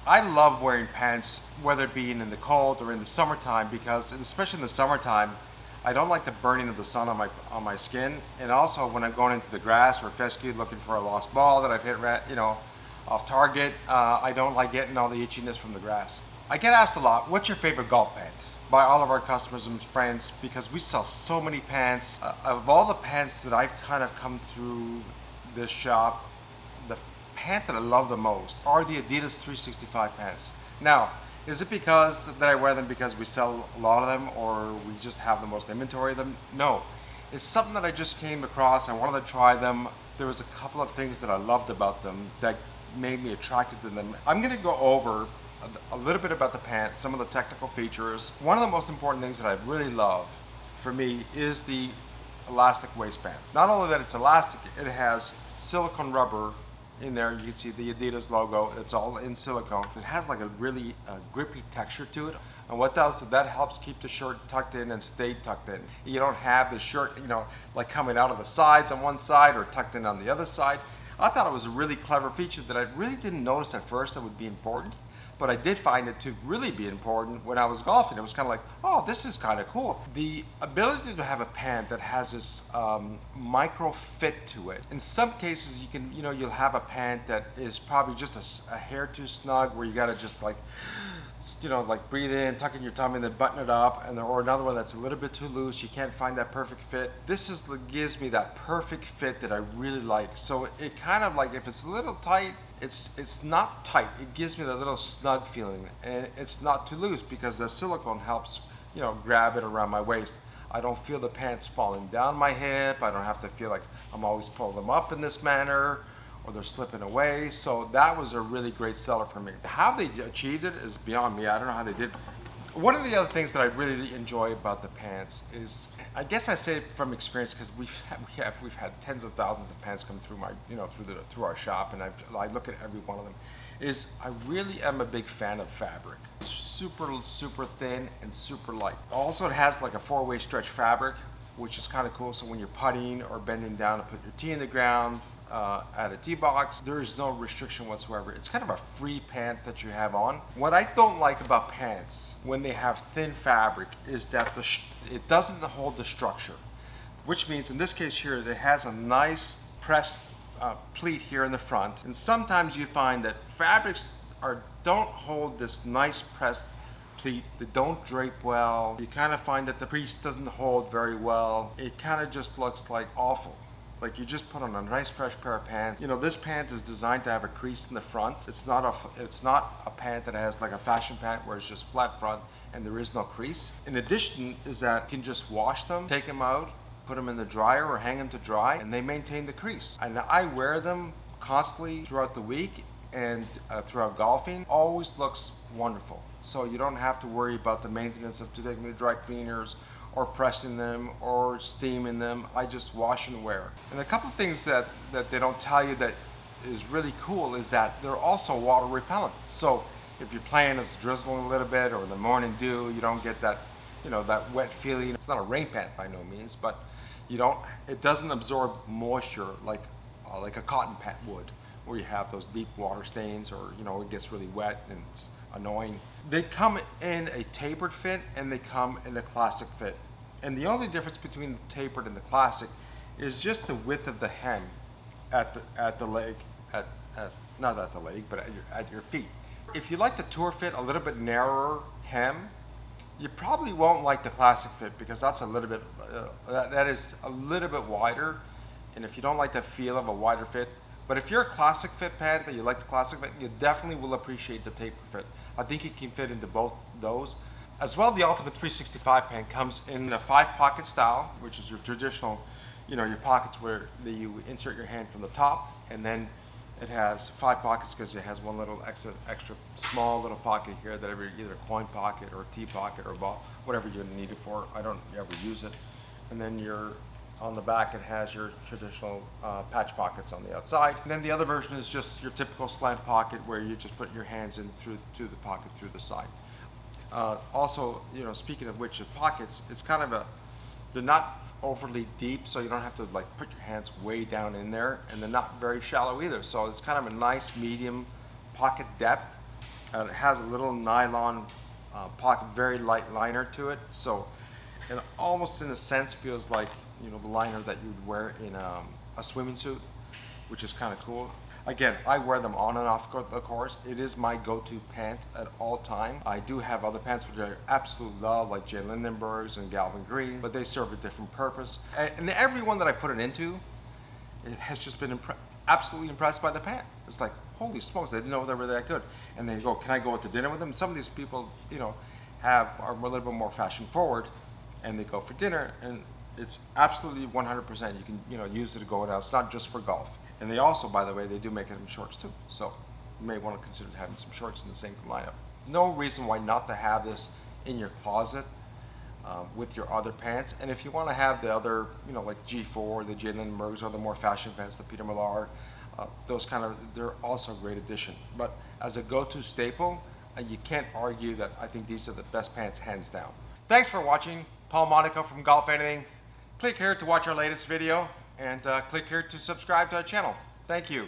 I love wearing pants, whether it be in the cold or in the summertime, because especially in the summertime, I don't like the burning of the sun on my skin. And also when I'm going into the grass or fescue looking for a lost ball that I've hit, off target, I don't like getting all the itchiness from the grass. I get asked a lot, what's your favorite golf pant? By all of our customers and friends, because we sell so many pants. Of all the pants that I've kind of come through this shop, the pant that I love the most are the Adidas 365 pants. Now, is it because that I wear them because we sell a lot of them or we just have the most inventory of them? No, it's something that I just came across. I wanted to try them. There was a couple of things that I loved about them that made me attracted to them. I'm gonna go over a little bit about the pants, some of the technical features. One of the most important things that I really love for me is the elastic waistband. Not only that it's elastic, it has silicone rubber in there. You can see the Adidas logo. It's all in silicone. It has like a really grippy texture to it. And what that helps keep the shirt tucked in and stay tucked in. You don't have the shirt, like coming out of the sides on one side or tucked in on the other side. I thought it was a really clever feature that I really didn't notice at first that would be important. But I did find it to really be important when I was golfing. It was kind of like, oh, this is kind of cool. The ability to have a pant that has this micro fit to it. In some cases, you can, you'll have a pant that is probably just a hair too snug, where you got to just like breathe in, tuck in your tummy, and then button it up. Or another one that's a little bit too loose. You can't find that perfect fit. This gives me that perfect fit that I really like. So it kind of like, if it's a little tight, it's not tight. It gives me that little snug feeling, and it's not too loose because the silicone helps, grab it around my waist. I don't feel the pants falling down my hip. I don't have to feel like I'm always pulling them up in this manner or they're slipping away. So that was a really great seller for me. How they achieved it is beyond me. I don't know how they did. One of the other things that I really enjoy about the pants is, I guess I say it from experience, because we've had tens of thousands of pants come through through our shop, and I look at every one of them. Is I really am a big fan of fabric. Super thin and super light. Also, it has like a 4-way stretch fabric, which is kind of cool. So when you're putting or bending down to put your tee in the ground, at a tee box, there is no restriction whatsoever. It's kind of a free pant that you have on. What I don't like about pants when they have thin fabric is that it doesn't hold the structure, which means in this case here, it has a nice pressed pleat here in the front. And sometimes you find that fabrics don't hold this nice pressed pleat. They don't drape well. You kind of find that the crease doesn't hold very well. It kind of just looks like awful. Like you just put on a nice fresh pair of pants. This pant is designed to have a crease in the front. It's not a pant that has like a fashion pant where it's just flat front and there is no crease. In addition is that you can just wash them, take them out, put them in the dryer or hang them to dry, and they maintain the crease. And I wear them constantly throughout the week and throughout golfing. Always looks wonderful. So you don't have to worry about the maintenance of taking them to dry cleaners or pressing them or steaming them. I just wash and wear. And a couple of things that they don't tell you that is really cool is that they're also water repellent. So if you're playing, it's drizzling a little bit, or in the morning dew, you don't get that, that wet feeling. It's not a rain pant by no means, but it doesn't absorb moisture like a cotton pant would, where you have those deep water stains, or it gets really wet and it's annoying. They come in a tapered fit and they come in a classic fit. And the only difference between the tapered and the classic is just the width of the hem at the leg, not at the leg, but at your feet. If you like the tour fit, a little bit narrower hem, you probably won't like the classic fit, because that's a little bit that is a little bit wider. And if you don't like the feel of a wider fit, but if you're a classic fit pant that you like the classic fit, you definitely will appreciate the taper fit. I think it can fit into both those. As well, the Ultimate 365 pant comes in a 5-pocket style, which is your traditional, your pockets where you insert your hand from the top, and then it has 5 pockets because it has one little extra small little pocket here that either a coin pocket or a tea pocket or a ball, whatever you need it for. I don't ever use it. And then on the back, it has your traditional patch pockets on the outside. And then the other version is just your typical slant pocket, where you just put your hands in through the pocket through the side. Also, speaking of which, the pockets, it's kind of they're not overly deep, so you don't have to like put your hands way down in there, and they're not very shallow either. So it's kind of a nice medium pocket depth, And it has a little nylon pocket, very light liner to it. So it almost in a sense feels like, you know, the liner that you'd wear in a swimming suit, which is kind of cool. Again, I wear them on and off the course. It is my go-to pant at all time. I do have other pants which I absolutely love, like Jay Lindenberg's and Galvin Green, but they serve a different purpose. And everyone that I put it into, it has just been absolutely impressed by the pant. It's like, holy smokes, I didn't know they were that good. And then you go, can I go out to dinner with them? Some of these people, you know, are a little bit more fashion forward, and they go for dinner, and it's absolutely 100%. You can, you know, use it to go out. It's not just for golf. And they also, by the way, they do make it in shorts too. So you may want to consider having some shorts in the same lineup. No reason why not to have this in your closet with your other pants. And if you want to have the other, you know, like G4, the Jay Lindenbergs, or the more fashion pants, the Peter Millar, those kind of, they're also a great addition. But as a go-to staple, you can't argue that I think these are the best pants hands down. Thanks for watching. Paul Monaco from Golf Anything. Click here to watch our latest video, and click here to subscribe to our channel. Thank you.